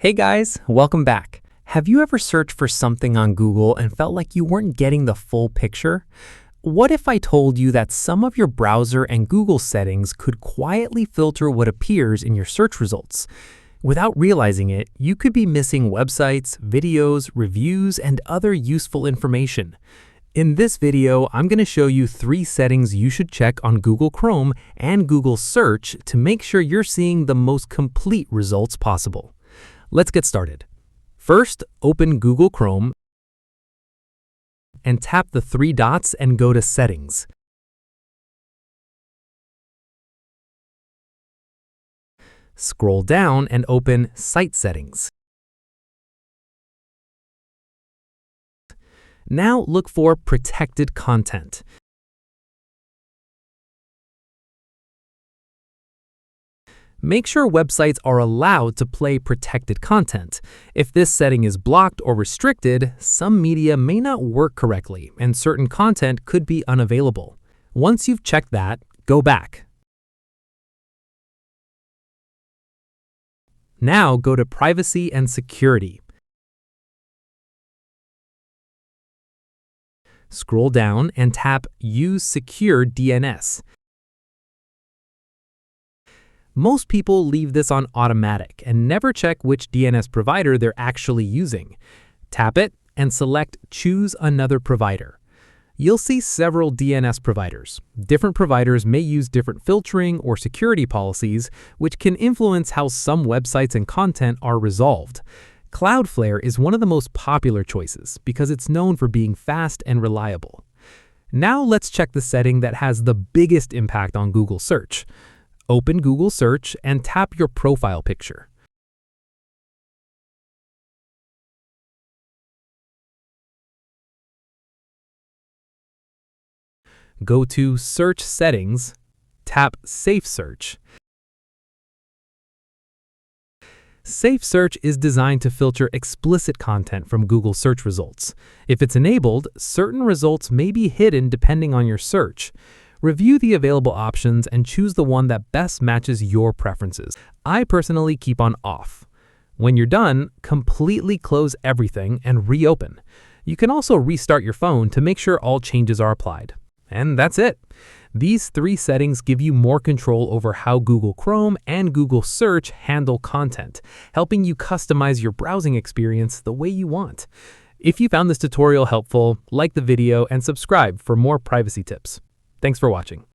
Hey guys, welcome back. Have you ever searched for something on Google and felt like you weren't getting the full picture? What if I told you that some of your browser and Google settings could quietly filter what appears in your search results? Without realizing it, you could be missing websites, videos, reviews, and other useful information. In this video, I'm going to show you 3 settings you should check on Google Chrome and Google Search to make sure you're seeing the most complete results possible. Let's get started. First, open Google Chrome and tap the 3 dots and go to Settings. Scroll down and open Site Settings. Now look for Protected Content. Make sure websites are allowed to play protected content. If this setting is blocked or restricted, some media may not work correctly and certain content could be unavailable. Once you've checked that, go back. Now go to Privacy and Security. Scroll down and tap Use Secure DNS. Most people leave this on automatic and never check which DNS provider they're actually using. Tap it and select Choose Another Provider. You'll see several DNS providers. Different providers may use different filtering or security policies, which can influence how some websites and content are resolved. Cloudflare is one of the most popular choices because it's known for being fast and reliable. Now let's check the setting that has the biggest impact on Google Search. Open Google Search and tap your profile picture. Go to Search Settings, tap Safe Search. Safe Search is designed to filter explicit content from Google search results. If it's enabled, certain results may be hidden depending on your search. Review the available options and choose the one that best matches your preferences. I personally keep on Off. When you're done, completely close everything and reopen. You can also restart your phone to make sure all changes are applied. And that's it. These 3 settings give you more control over how Google Chrome and Google Search handle content, helping you customize your browsing experience the way you want. If you found this tutorial helpful, like the video and subscribe for more privacy tips. Thanks for watching.